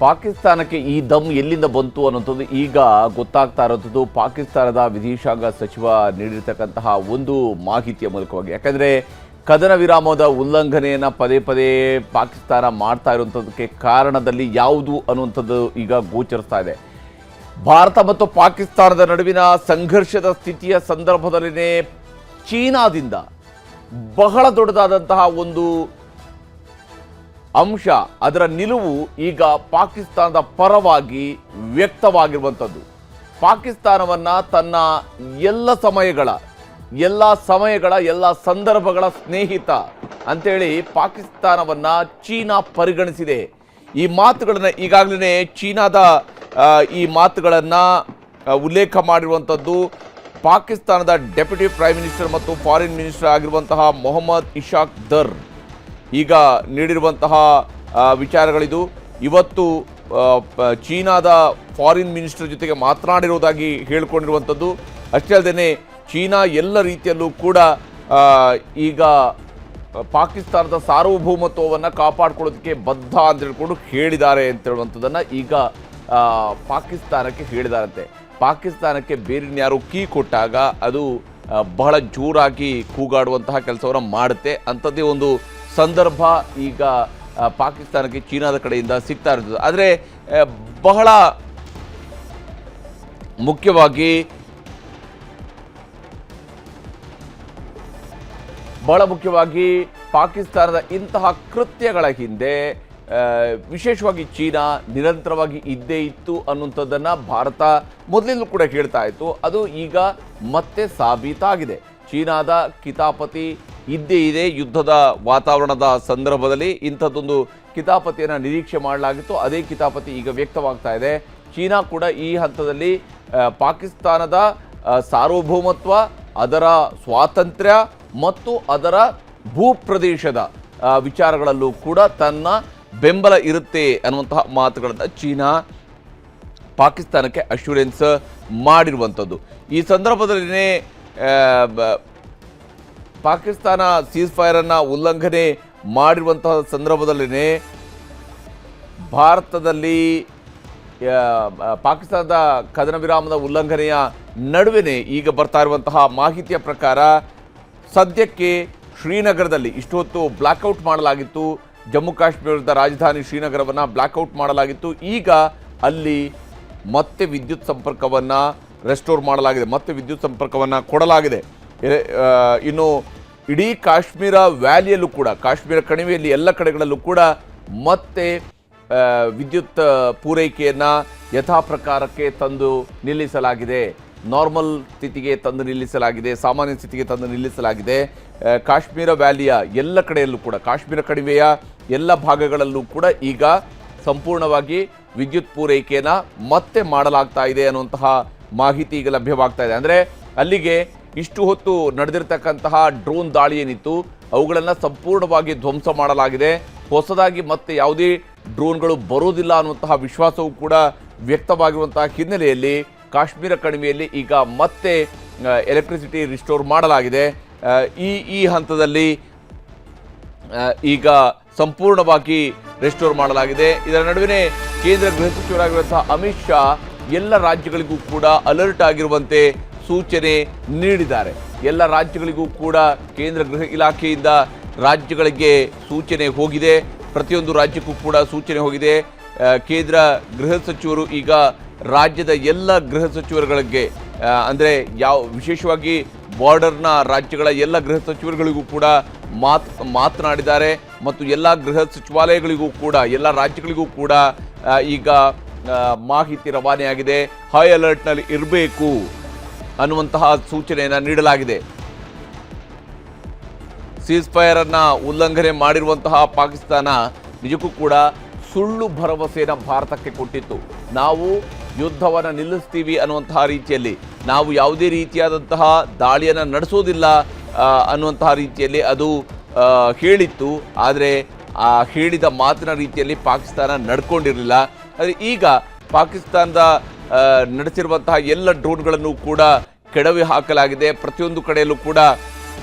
ಪಾಕಿಸ್ತಾನಕ್ಕೆ ಈ ದಮ್ ಎಲ್ಲಿಂದ ಬಂತು ಅನ್ನೋಂಥದ್ದು ಈಗ ಗೊತ್ತಾಗ್ತಾ ಇರೋಂಥದ್ದು ಪಾಕಿಸ್ತಾನದ ವಿದೇಶಾಂಗ ಸಚಿವ ನೀಡಿರ್ತಕ್ಕಂತಹ ಒಂದು ಮಾಹಿತಿಯ ಮೂಲಕವಾಗಿ. ಯಾಕಂದರೆ ಕದನ ವಿರಾಮದ ಉಲ್ಲಂಘನೆಯನ್ನು ಪದೇ ಪದೇ ಪಾಕಿಸ್ತಾನ ಮಾಡ್ತಾ ಇರುವಂಥದ್ದಕ್ಕೆ ಕಾರಣದಲ್ಲಿ ಯಾವುದು ಅನ್ನುವಂಥದ್ದು ಈಗ ಗೋಚರಿಸ್ತಾ ಇದೆ. ಭಾರತ ಮತ್ತು ಪಾಕಿಸ್ತಾನದ ನಡುವಿನ ಸಂಘರ್ಷದ ಸ್ಥಿತಿಯ ಸಂದರ್ಭದಲ್ಲಿನೇ ಚೀನಾದಿಂದ ಬಹಳ ದೊಡ್ಡದಾದಂತಹ ಒಂದು ಅಂಶ, ಅದರ ನಿಲುವು ಈಗ ಪಾಕಿಸ್ತಾನದ ಪರವಾಗಿ ವ್ಯಕ್ತವಾಗಿರುವಂಥದ್ದು. ಪಾಕಿಸ್ತಾನವನ್ನು ತನ್ನ ಎಲ್ಲ ಸಂದರ್ಭಗಳ ಸ್ನೇಹಿತ ಅಂತೇಳಿ ಪಾಕಿಸ್ತಾನವನ್ನು ಚೀನಾ ಪರಿಗಣಿಸಿದೆ. ಈ ಮಾತುಗಳನ್ನು ಈಗಾಗಲೇ ಚೀನಾದ ಈ ಮಾತುಗಳನ್ನು ಉಲ್ಲೇಖ ಮಾಡಿರುವಂಥದ್ದು ಪಾಕಿಸ್ತಾನದ ಡೆಪ್ಯೂಟಿ ಪ್ರೈಮ್ ಮಿನಿಸ್ಟರ್ ಮತ್ತು ಫಾರಿನ್ ಮಿನಿಸ್ಟರ್ ಆಗಿರುವಂತಹ ಮೊಹಮ್ಮದ್ ಇಶಾಕ್ ದರ್ ಈಗ ನೀಡಿರುವಂತಹ ವಿಚಾರಗಳಿದು. ಇವತ್ತು ಚೀನಾದ ಫಾರಿನ್ ಮಿನಿಸ್ಟರ್ ಜೊತೆಗೆ ಮಾತನಾಡಿರುವುದಾಗಿ ಹೇಳಿಕೊಂಡಿರುವಂಥದ್ದು. ಅಷ್ಟೇ ಅಲ್ಲದೆ ಚೀನಾ ಎಲ್ಲ ರೀತಿಯಲ್ಲೂ ಕೂಡ ಈಗ ಪಾಕಿಸ್ತಾನದ ಸಾರ್ವಭೌಮತ್ವವನ್ನು ಕಾಪಾಡಿಕೊಳ್ಳೋದಕ್ಕೆ ಬದ್ಧ ಅಂತ ಹೇಳ್ಕೊಂಡು ಹೇಳಿದ್ದಾರೆ ಅಂತ ಹೇಳುವಂಥದ್ದನ್ನು ಈಗ ಪಾಕಿಸ್ತಾನಕ್ಕೆ ಹೇಳಿದಾರಂತೆ. ಪಾಕಿಸ್ತಾನಕ್ಕೆ ಬೇರೆನ್ಯಾರು ಕೀ ಕೊಟ್ಟಾಗ ಅದು ಬಹಳ ಜೋರಾಗಿ ಕೂಗಾಡುವಂತಹ ಕೆಲಸವನ್ನು ಮಾಡುತ್ತೆ. ಅಂಥದ್ದೇ ಒಂದು ಸಂದರ್ಭ ಈಗ ಪಾಕಿಸ್ತಾನಕ್ಕೆ ಚೀನಾದ ಕಡೆಯಿಂದ ಸಿಗ್ತಾ ಇರ್ತದೆ. ಆದರೆ ಬಹಳ ಮುಖ್ಯವಾಗಿ ಪಾಕಿಸ್ತಾನದ ಇಂತಹ ಕೃತ್ಯಗಳ ಹಿಂದೆ ವಿಶೇಷವಾಗಿ ಚೀನಾ ನಿರಂತರವಾಗಿ ಇದ್ದೇ ಇತ್ತು ಅನ್ನುವಂಥದ್ದನ್ನು ಭಾರತ ಮೊದಲಿಂದಲೂ ಕೂಡ ಹೇಳ್ತಾ ಇತ್ತು. ಅದು ಈಗ ಮತ್ತೆ ಸಾಬೀತಾಗಿದೆ. ಚೀನಾದ ಕಿತಾಪತಿ ಇದ್ದೇ ಇದೆ. ಯುದ್ಧದ ವಾತಾವರಣದ ಸಂದರ್ಭದಲ್ಲಿ ಇಂಥದ್ದೊಂದು ಕಿತಾಪತಿಯನ್ನು ನಿರೀಕ್ಷೆ ಮಾಡಲಾಗಿತ್ತು. ಅದೇ ಕಿತಾಪತಿ ಈಗ ವ್ಯಕ್ತವಾಗ್ತಾ ಇದೆ. ಚೀನಾ ಕೂಡ ಈ ಹಂತದಲ್ಲಿ ಪಾಕಿಸ್ತಾನದ ಸಾರ್ವಭೌಮತ್ವ, ಅದರ ಸ್ವಾತಂತ್ರ್ಯ ಮತ್ತು ಅದರ ಭೂಪ್ರದೇಶದ ವಿಚಾರಗಳಲ್ಲೂ ಕೂಡ ತನ್ನ ಬೆಂಬಲ ಇರುತ್ತೆ ಅನ್ನುವಂತಹ ಮಾತುಗಳನ್ನು ಚೀನಾ ಪಾಕಿಸ್ತಾನಕ್ಕೆ ಅಶ್ಯೂರೆನ್ಸ್ ಮಾಡಿರುವಂಥದ್ದು. ಈ ಸಂದರ್ಭದಲ್ಲಿನೇ ಪಾಕಿಸ್ತಾನ ಸೀಸ್ ಫೈರನ್ನು ಉಲ್ಲಂಘನೆ ಮಾಡಿರುವಂತಹ ಸಂದರ್ಭದಲ್ಲಿನೇ ಭಾರತದಲ್ಲಿ ಪಾಕಿಸ್ತಾನದ ಕದನ ವಿರಾಮದ ಉಲ್ಲಂಘನೆಯ ನಡುವೆ ಈಗ ಬರ್ತಾ ಇರುವಂತಹ ಮಾಹಿತಿಯ ಪ್ರಕಾರ ಸದ್ಯಕ್ಕೆ ಶ್ರೀನಗರದಲ್ಲಿ ಇಷ್ಟು ಹೊತ್ತು ಬ್ಲ್ಯಾಕ್ಔಟ್ ಮಾಡಲಾಗಿತ್ತು. ಜಮ್ಮು ಕಾಶ್ಮೀರದ ರಾಜಧಾನಿ ಶ್ರೀನಗರವನ್ನು ಬ್ಲ್ಯಾಕ್ಔಟ್ ಮಾಡಲಾಗಿತ್ತು. ಈಗ ಅಲ್ಲಿ ಮತ್ತೆ ವಿದ್ಯುತ್ ಸಂಪರ್ಕವನ್ನು ರೆಸ್ಟೋರ್ ಮಾಡಲಾಗಿದೆ, ಮತ್ತೆ ವಿದ್ಯುತ್ ಸಂಪರ್ಕವನ್ನು ಕೊಡಲಾಗಿದೆ. ಇನ್ನು ಇಡೀ ಕಾಶ್ಮೀರ ವ್ಯಾಲಿಯಲ್ಲೂ ಕೂಡ, ಕಾಶ್ಮೀರ ಕಣಿವೆಯಲ್ಲಿ ಎಲ್ಲ ಕಡೆಗಳಲ್ಲೂ ಕೂಡ ಮತ್ತೆ ವಿದ್ಯುತ್ ಪೂರೈಕೆಯನ್ನು ಯಥಾ ಪ್ರಕಾರಕ್ಕೆ ತಂದು ನಿಲ್ಲಿಸಲಾಗಿದೆ. ನಾರ್ಮಲ್ ಸ್ಥಿತಿಗೆ ತಂದು ನಿಲ್ಲಿಸಲಾಗಿದೆ, ಸಾಮಾನ್ಯ ಸ್ಥಿತಿಗೆ ತಂದು ನಿಲ್ಲಿಸಲಾಗಿದೆ. ಕಾಶ್ಮೀರ ವ್ಯಾಲಿಯ ಎಲ್ಲ ಕಡೆಯಲ್ಲೂ ಕೂಡ, ಕಾಶ್ಮೀರ ಕಣಿವೆಯ ಎಲ್ಲ ಭಾಗಗಳಲ್ಲೂ ಕೂಡ ಈಗ ಸಂಪೂರ್ಣವಾಗಿ ವಿದ್ಯುತ್ ಪೂರೈಕೆಯನ್ನು ಮತ್ತೆ ಮಾಡಲಾಗ್ತಾ ಇದೆ ಅನ್ನುವಂತಹ ಮಾಹಿತಿ ಈಗ ಲಭ್ಯವಾಗ್ತಾ ಇದೆ. ಅಂದರೆ ಅಲ್ಲಿಗೆ ಇಷ್ಟು ಹೊತ್ತು ನಡೆದಿರ್ತಕ್ಕಂತಹ ಡ್ರೋನ್ ದಾಳಿ ಏನಿತ್ತು ಅವುಗಳನ್ನು ಸಂಪೂರ್ಣವಾಗಿ ಧ್ವಂಸ ಮಾಡಲಾಗಿದೆ. ಹೊಸದಾಗಿ ಮತ್ತೆ ಯಾವುದೇ ಡ್ರೋನ್ಗಳು ಬರೋದಿಲ್ಲ ಅನ್ನುವಂತಹ ವಿಶ್ವಾಸವೂ ಕೂಡ ವ್ಯಕ್ತವಾಗಿರುವಂತಹ ಹಿನ್ನೆಲೆಯಲ್ಲಿ ಕಾಶ್ಮೀರ ಕಣಿವೆಯಲ್ಲಿ ಈಗ ಮತ್ತೆ ಎಲೆಕ್ಟ್ರಿಸಿಟಿ ರಿಸ್ಟೋರ್ ಮಾಡಲಾಗಿದೆ. ಈ ಹಂತದಲ್ಲಿ ಈಗ ಸಂಪೂರ್ಣವಾಗಿ ರೆಸ್ಟೋರ್ ಮಾಡಲಾಗಿದೆ. ಇದರ ನಡುವೆ ಕೇಂದ್ರ ಗೃಹ ಸಚಿವರಾಗಿರುವಂತಹ ಅಮಿತ್ ಶಾ ಎಲ್ಲ ರಾಜ್ಯಗಳಿಗೂ ಕೂಡ ಅಲರ್ಟ್ ಆಗಿರುವಂತೆ ಸೂಚನೆ ನೀಡಿದ್ದಾರೆ. ಎಲ್ಲ ರಾಜ್ಯಗಳಿಗೂ ಕೂಡ ಕೇಂದ್ರ ಗೃಹ ಇಲಾಖೆಯಿಂದ ರಾಜ್ಯಗಳಿಗೆ ಸೂಚನೆ ಹೋಗಿದೆ. ಪ್ರತಿಯೊಂದು ರಾಜ್ಯಕ್ಕೂ ಕೂಡ ಸೂಚನೆ ಹೋಗಿದೆ. ಕೇಂದ್ರ ಗೃಹ ಸಚಿವರು ಈಗ ರಾಜ್ಯದ ಎಲ್ಲ ಗೃಹ ಸಚಿವರುಗಳಿಗೆ, ಅಂದರೆ ವಿಶೇಷವಾಗಿ ಬಾರ್ಡರ್ನ ರಾಜ್ಯಗಳ ಎಲ್ಲ ಗೃಹ ಸಚಿವರುಗಳಿಗೂ ಕೂಡ ಮಾತನಾಡಿದ್ದಾರೆ. ಮತ್ತು ಎಲ್ಲ ಗೃಹ ಸಚಿವಾಲಯಗಳಿಗೂ ಕೂಡ, ಎಲ್ಲ ರಾಜ್ಯಗಳಿಗೂ ಕೂಡ ಈಗ ಮಾಹಿತಿ ರವಾನೆಯಾಗಿದೆ. ಹೈ ಅಲರ್ಟ್ನಲ್ಲಿ ಇರಬೇಕು ಅನ್ನುವಂತಹ ಸೂಚನೆಯನ್ನು ನೀಡಲಾಗಿದೆ. ಸೀಸ್ ಫೈರ್ ಅನ್ನು ಉಲ್ಲಂಘನೆ ಮಾಡಿರುವಂತಹ ಪಾಕಿಸ್ತಾನ ನಿಜಕ್ಕೂ ಕೂಡ ಸುಳ್ಳು ಭರವಸೆಯನ್ನು ಭಾರತಕ್ಕೆ ಕೊಟ್ಟಿತ್ತು. ನಾವು ಯುದ್ಧವನ್ನು ನಿಲ್ಲಿಸ್ತೀವಿ ಅನ್ನುವಂತಹ ರೀತಿಯಲ್ಲಿ, ನಾವು ಯಾವುದೇ ರೀತಿಯಾದಂತಹ ದಾಳಿಯನ್ನು ನಡೆಸೋದಿಲ್ಲ ಅನ್ನುವಂತಹ ರೀತಿಯಲ್ಲಿ ಅದು ಹೇಳಿತ್ತು. ಆದರೆ ಆ ಹೇಳಿದ ಮಾತಿನ ರೀತಿಯಲ್ಲಿ ಪಾಕಿಸ್ತಾನ ನಡ್ಕೊಂಡಿರಲಿಲ್ಲ. ಆದರೆ ಈಗ ಪಾಕಿಸ್ತಾನದ ನಡೆಸಿರುವಂತಹ ಎಲ್ಲ ಡ್ರೋನ್ಗಳನ್ನು ಕೂಡ ಕೆಡವಿ ಹಾಕಲಾಗಿದೆ. ಪ್ರತಿಯೊಂದು ಕಡೆಯಲ್ಲೂ ಕೂಡ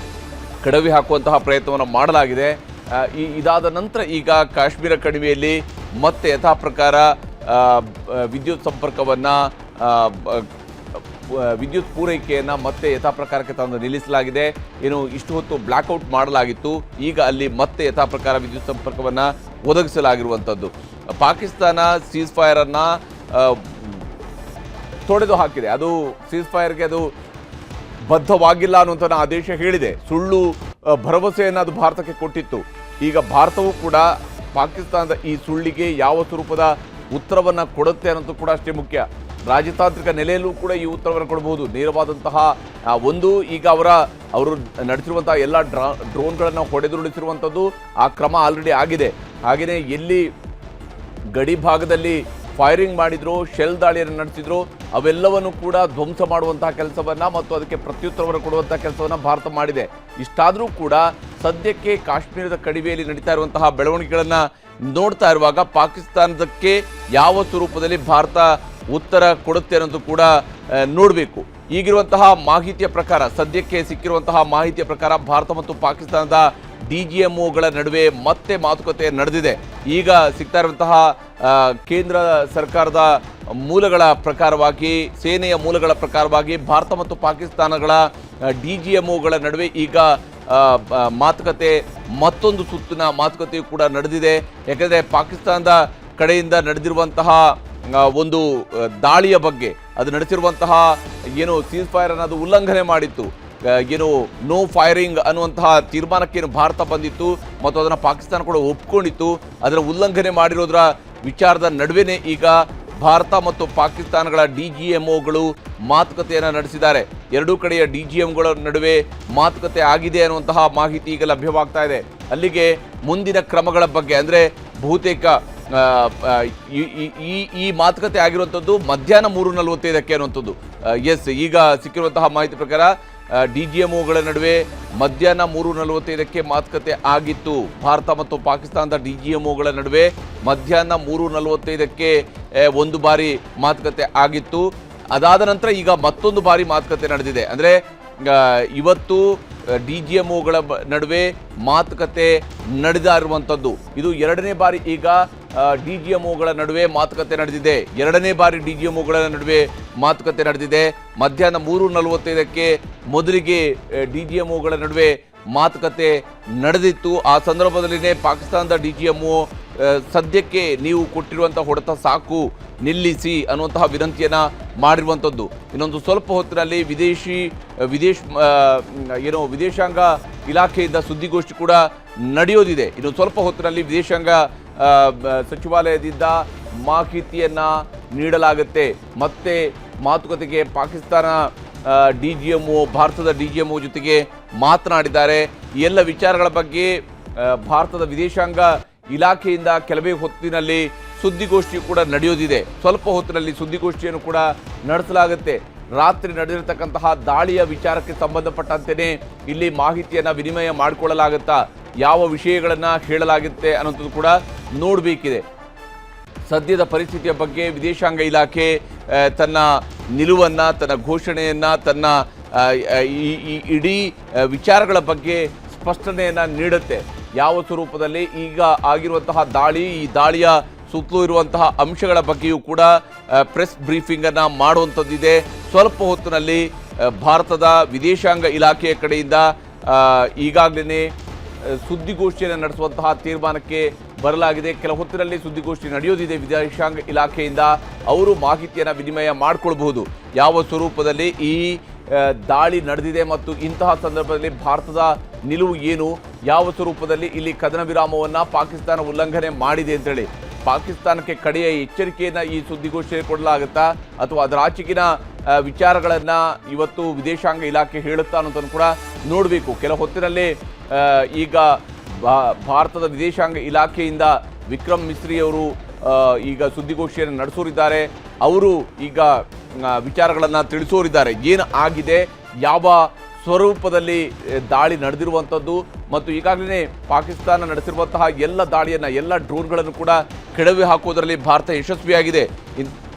ಕೆಡವಿ ಹಾಕುವಂತಹ ಪ್ರಯತ್ನವನ್ನು ಮಾಡಲಾಗಿದೆ. ಇದಾದ ನಂತರ ಈಗ ಕಾಶ್ಮೀರ ಕಣಿವೆಯಲ್ಲಿ ಮತ್ತೆ ಯಥಾ ಪ್ರಕಾರ ವಿದ್ಯುತ್ ಸಂಪರ್ಕವನ್ನು ವಿದ್ಯುತ್ ಪೂರೈಕೆಯನ್ನು ಮತ್ತೆ ಯಥಾ ಪ್ರಕಾರಕ್ಕೆ ತಂದು ನಿಲ್ಲಿಸಲಾಗಿದೆ. ಏನು ಇಷ್ಟು ಹೊತ್ತು ಬ್ಲ್ಯಾಕ್ಔಟ್ ಮಾಡಲಾಗಿತ್ತು, ಈಗ ಅಲ್ಲಿ ಮತ್ತೆ ಯಥಾ ಪ್ರಕಾರ ವಿದ್ಯುತ್ ಸಂಪರ್ಕವನ್ನು ಒದಗಿಸಲಾಗಿರುವಂಥದ್ದು. ಪಾಕಿಸ್ತಾನ ಸೀಸ್ ಫೈರನ್ನು ತೊಡೆದು ಹಾಕಿದೆ. ಅದು ಸೀಸ್ ಫೈರ್ಗೆ ಅದು ಬದ್ಧವಾಗಿಲ್ಲ ಅನ್ನುವಂಥ ಆದೇಶ ಹೇಳಿದೆ. ಸುಳ್ಳು ಭರವಸೆಯನ್ನು ಅದು ಭಾರತಕ್ಕೆ ಕೊಟ್ಟಿತ್ತು. ಈಗ ಭಾರತವೂ ಕೂಡ ಪಾಕಿಸ್ತಾನದ ಈ ಸುಳ್ಳಿಗೆ ಯಾವ ಸ್ವರೂಪದ ಉತ್ತರವನ್ನು ಕೊಡುತ್ತೆ ಅನ್ನೋದು ಕೂಡ ಅಷ್ಟೇ ಮುಖ್ಯ. ರಾಜತಾಂತ್ರಿಕ ನೆಲೆಯಲ್ಲೂ ಕೂಡ ಈ ಉತ್ತರವನ್ನು ಕೊಡಬಹುದು. ನೇರವಾದಂತಹ ಒಂದು ಈಗ ಅವರು ನಡೆಸಿರುವಂತಹ ಎಲ್ಲ ಡ್ರೋನ್ಗಳನ್ನು ಹೊಡೆದುರುಳಿಸಿರುವಂಥದ್ದು ಆ ಕ್ರಮ ಆಲ್ರೆಡಿ ಆಗಿದೆ. ಹಾಗೆಯೇ ಎಲ್ಲಿ ಗಡಿ ಭಾಗದಲ್ಲಿ ಫೈರಿಂಗ್ ಮಾಡಿದ್ರು, ಶೆಲ್ ದಾಳಿಯನ್ನು ನಡೆಸಿದ್ರು, ಅವೆಲ್ಲವನ್ನು ಕೂಡ ಧ್ವಂಸ ಮಾಡುವಂತಹ ಕೆಲಸವನ್ನು ಮತ್ತು ಅದಕ್ಕೆ ಪ್ರತ್ಯುತ್ತರವನ್ನು ಕೊಡುವಂತಹ ಕೆಲಸವನ್ನು ಭಾರತ ಮಾಡಿದೆ. ಇಷ್ಟಾದರೂ ಕೂಡ ಸದ್ಯಕ್ಕೆ ಕಾಶ್ಮೀರದ ಕಣಿವೆಯಲ್ಲಿ ನಡೀತಾ ಇರುವಂತಹ ಬೆಳವಣಿಗೆಗಳನ್ನು ನೋಡ್ತಾ ಇರುವಾಗ ಪಾಕಿಸ್ತಾನದಕ್ಕೆ ಯಾವ ಸ್ವರೂಪದಲ್ಲಿ ಭಾರತ ಉತ್ತರ ಕೊಡುತ್ತೆ ಅನ್ನೋದು ಕೂಡ ನೋಡಬೇಕು. ಈಗಿರುವಂತಹ ಮಾಹಿತಿಯ ಪ್ರಕಾರ, ಸದ್ಯಕ್ಕೆ ಸಿಕ್ಕಿರುವಂತಹ ಮಾಹಿತಿಯ ಪ್ರಕಾರ ಭಾರತ ಮತ್ತು ಪಾಕಿಸ್ತಾನದ DGMOಗಳ ನಡುವೆ ಮತ್ತೆ ಮಾತುಕತೆ ನಡೆದಿದೆ. ಈಗ ಸಿಗ್ತಾ ಇರುವಂತಹ ಕೇಂದ್ರ ಸರ್ಕಾರದ ಮೂಲಗಳ ಪ್ರಕಾರವಾಗಿ, ಸೇನೆಯ ಮೂಲಗಳ ಪ್ರಕಾರವಾಗಿ ಭಾರತ ಮತ್ತು ಪಾಕಿಸ್ತಾನಗಳ DGMOಗಳ ನಡುವೆ ಈಗ ಮಾತುಕತೆ, ಮತ್ತೊಂದು ಸುತ್ತಿನ ಮಾತುಕತೆಯು ಕೂಡ ನಡೆದಿದೆ. ಯಾಕೆಂದರೆ ಪಾಕಿಸ್ತಾನದ ಕಡೆಯಿಂದ ನಡೆದಿರುವಂತಹ ಒಂದು ದಾಳಿಯ ಬಗ್ಗೆ, ಅದು ನಡೆಸಿರುವಂತಹ ಏನು ಸೀಸ್ ಫೈರ್ ಅನ್ನು ಅದು ಉಲ್ಲಂಘನೆ ಮಾಡಿತ್ತು, ಏನು ನೋ ಫೈರಿಂಗ್ ಅನ್ನುವಂತಹ ತೀರ್ಮಾನಕ್ಕೇನು ಭಾರತ ಬಂದಿತ್ತು ಮತ್ತು ಅದನ್ನು ಪಾಕಿಸ್ತಾನ ಕೂಡ ಒಪ್ಕೊಂಡಿತ್ತು. ಅದರ ಉಲ್ಲಂಘನೆ ಮಾಡಿರೋದ್ರ ವಿಚಾರದ ನಡುವೆನೇ ಈಗ ಭಾರತ ಮತ್ತು ಪಾಕಿಸ್ತಾನಗಳ DGMOಗಳು ಮಾತುಕತೆಯನ್ನು ನಡೆಸಿದ್ದಾರೆ. ಎರಡೂ ಕಡೆಯ DGMಗಳ ನಡುವೆ ಮಾತುಕತೆ ಆಗಿದೆ ಅನ್ನುವಂತಹ ಮಾಹಿತಿ ಈಗ ಲಭ್ಯವಾಗ್ತಾ ಇದೆ. ಅಲ್ಲಿಗೆ ಮುಂದಿನ ಕ್ರಮಗಳ ಬಗ್ಗೆ, ಅಂದರೆ ಬಹುತೇಕ ಈ ಮಾತುಕತೆ ಆಗಿರುವಂಥದ್ದು ಮಧ್ಯಾಹ್ನ 3:45 ಅನ್ನುವಂಥದ್ದು. ಈಗ ಸಿಕ್ಕಿರುವಂತಹ ಮಾಹಿತಿ ಪ್ರಕಾರ DGMOಗಳ ನಡುವೆ ಮಧ್ಯಾಹ್ನ 3:45 ಮಾತುಕತೆ ಆಗಿತ್ತು. ಭಾರತ ಮತ್ತು ಪಾಕಿಸ್ತಾನದ DGMOಗಳ ನಡುವೆ ಮಧ್ಯಾಹ್ನ 3:45 ಒಂದು ಬಾರಿ ಮಾತುಕತೆ ಆಗಿತ್ತು. ಅದಾದ ನಂತರ ಈಗ ಮತ್ತೊಂದು ಬಾರಿ ಮಾತುಕತೆ ನಡೆದಿದೆ. ಅಂದರೆ ಇವತ್ತು DGMOಗಳ ನಡುವೆ ಮಾತುಕತೆ ನಡೆದಿರುವಂಥದ್ದು ಇದು ಎರಡನೇ ಬಾರಿ. ಈಗ DGMOಗಳ ನಡುವೆ ಮಾತುಕತೆ ನಡೆದಿದೆ. ಎರಡನೇ ಬಾರಿ DGMOಗಳ ನಡುವೆ ಮಾತುಕತೆ ನಡೆದಿದೆ. ಮಧ್ಯಾಹ್ನ 3:45 ಮೊದಲಿಗೆ DGMOಗಳ ನಡುವೆ ಮಾತುಕತೆ ನಡೆದಿತ್ತು. ಆ ಸಂದರ್ಭದಲ್ಲಿನೇ ಪಾಕಿಸ್ತಾನದ DGMO ಸದ್ಯಕ್ಕೆ ನೀವು ಕೊಟ್ಟಿರುವಂಥ ಹೊಡೆತ ಸಾಕು, ನಿಲ್ಲಿಸಿ ಅನ್ನುವಂತಹ ವಿನಂತಿಯನ್ನು ಮಾಡಿರುವಂಥದ್ದು. ಇನ್ನೊಂದು ಸ್ವಲ್ಪ ಹೊತ್ತಿನಲ್ಲಿ ವಿದೇಶಾಂಗ ಇಲಾಖೆಯಿಂದ ಸುದ್ದಿಗೋಷ್ಠಿ ಕೂಡ ನಡೆಯೋದಿದೆ. ಇನ್ನೊಂದು ಸ್ವಲ್ಪ ಹೊತ್ತಿನಲ್ಲಿ ವಿದೇಶಾಂಗ ಸಚಿವಾಲಯದಿಂದ ಮಾಹಿತಿಯನ್ನು ನೀಡಲಾಗುತ್ತೆ. ಮತ್ತೆ ಮಾತುಕತೆಗೆ ಪಾಕಿಸ್ತಾನ DGMO, ಭಾರತದ DGMO ಜೊತೆಗೆ ಮಾತನಾಡಿದ್ದಾರೆ. ಈ ಎಲ್ಲ ವಿಚಾರಗಳ ಬಗ್ಗೆ ಭಾರತದ ವಿದೇಶಾಂಗ ಇಲಾಖೆಯಿಂದ ಕೆಲವೇ ಹೊತ್ತಿನಲ್ಲಿ ಸುದ್ದಿಗೋಷ್ಠಿ ಕೂಡ ನಡೆಯೋದಿದೆ. ಸ್ವಲ್ಪ ಹೊತ್ತಿನಲ್ಲಿ ಸುದ್ದಿಗೋಷ್ಠಿಯನ್ನು ಕೂಡ ನಡೆಸಲಾಗುತ್ತೆ. ರಾತ್ರಿ ನಡೆದಿರತಕ್ಕಂತಹ ದಾಳಿಯ ವಿಚಾರಕ್ಕೆ ಸಂಬಂಧಪಟ್ಟಂತೆಯೇ ಇಲ್ಲಿ ಮಾಹಿತಿಯನ್ನು ವಿನಿಮಯ ಮಾಡಿಕೊಳ್ಳಲಾಗುತ್ತಾ, ಯಾವ ವಿಷಯಗಳನ್ನು ಹೇಳಲಾಗುತ್ತೆ ಅನ್ನೋದು ಕೂಡ ನೋಡಬೇಕಿದೆ. ಸದ್ಯದ ಪರಿಸ್ಥಿತಿಯ ಬಗ್ಗೆ ವಿದೇಶಾಂಗ ಇಲಾಖೆ ತನ್ನ ನಿಲುವನ್ನು, ತನ್ನ ಘೋಷಣೆಯನ್ನು, ತನ್ನ ಈ ಇಡೀ ವಿಚಾರಗಳ ಬಗ್ಗೆ ಸ್ಪಷ್ಟನೆಯನ್ನು ನೀಡುತ್ತೆ. ಯಾವ ಸ್ವರೂಪದಲ್ಲಿ ಈಗ ಆಗಿರುವಂತಹ ದಾಳಿ, ಈ ದಾಳಿಯ ಸುತ್ತಲೂ ಇರುವಂತಹ ಅಂಶಗಳ ಬಗ್ಗೆಯೂ ಕೂಡ ಪ್ರೆಸ್ ಬ್ರೀಫಿಂಗನ್ನು ಮಾಡುವಂಥದ್ದಿದೆ. ಸ್ವಲ್ಪ ಹೊತ್ತಿನಲ್ಲಿ ಭಾರತದ ವಿದೇಶಾಂಗ ಇಲಾಖೆಯ ಕಡೆಯಿಂದ ಈಗಾಗಲೇ ಸುದ್ದಿಗೋಷ್ಠಿಯನ್ನು ನಡೆಸುವಂತಹ ತೀರ್ಮಾನಕ್ಕೆ ಬರಲಾಗಿದೆ. ಕೆಲ ಹೊತ್ತಿನಲ್ಲಿ ಸುದ್ದಿಗೋಷ್ಠಿ ನಡೆಯೋದಿದೆ. ವಿದೇಶಾಂಗ ಇಲಾಖೆಯಿಂದ ಅವರು ಮಾಹಿತಿಯನ್ನು ವಿನಿಮಯ ಮಾಡಿಕೊಳ್ಬಹುದು. ಯಾವ ಸ್ವರೂಪದಲ್ಲಿ ಈ ದಾಳಿ ನಡೆದಿದೆ ಮತ್ತು ಇಂತಹ ಸಂದರ್ಭದಲ್ಲಿ ಭಾರತದ ನಿಲುವು ಏನು, ಯಾವ ಸ್ವರೂಪದಲ್ಲಿ ಇಲ್ಲಿ ಕದನ ವಿರಾಮವನ್ನು ಪಾಕಿಸ್ತಾನ ಉಲ್ಲಂಘನೆ ಮಾಡಿದೆ ಅಂತೇಳಿ ಪಾಕಿಸ್ತಾನಕ್ಕೆ ಕಡೆಯ ಎಚ್ಚರಿಕೆಯನ್ನು ಈ ಸುದ್ದಿಗೋಷ್ಠಿಯಲ್ಲಿ ಕೊಡಲಾಗುತ್ತಾ ಅಥವಾ ಅದರ ಆಚೆಗಿನ ವಿಚಾರಗಳನ್ನು ಇವತ್ತು ವಿದೇಶಾಂಗ ಇಲಾಖೆ ಹೇಳುತ್ತಾ ಅನ್ನೋದನ್ನು ಕೂಡ ನೋಡಬೇಕು. ಕೆಲ ಹೊತ್ತಿನಲ್ಲಿ ಈಗ ಭಾರತದ ವಿದೇಶಾಂಗ ಇಲಾಖೆಯಿಂದ ವಿಕ್ರಮ್ ಮಿಸ್ರಿ ಅವರು ಈಗ ಸುದ್ದಿಗೋಷ್ಠಿಯನ್ನು ನಡೆಸೋರಿದ್ದಾರೆ. ಅವರು ಈಗ ವಿಚಾರಗಳನ್ನು ತಿಳಿಸೋರಿದ್ದಾರೆ. ಏನು ಆಗಿದೆ, ಯಾವ ಸ್ವರೂಪದಲ್ಲಿ ದಾಳಿ ನಡೆದಿರುವಂಥದ್ದು ಮತ್ತು ಈಗಾಗಲೇ ಪಾಕಿಸ್ತಾನ ನಡೆಸಿರುವಂತಹ ಎಲ್ಲ ದಾಳಿಯನ್ನು, ಎಲ್ಲ ಡ್ರೋನ್ಗಳನ್ನು ಕೂಡ ಕೆಡವಿ ಹಾಕುವುದರಲ್ಲಿ ಭಾರತ ಯಶಸ್ವಿಯಾಗಿದೆ.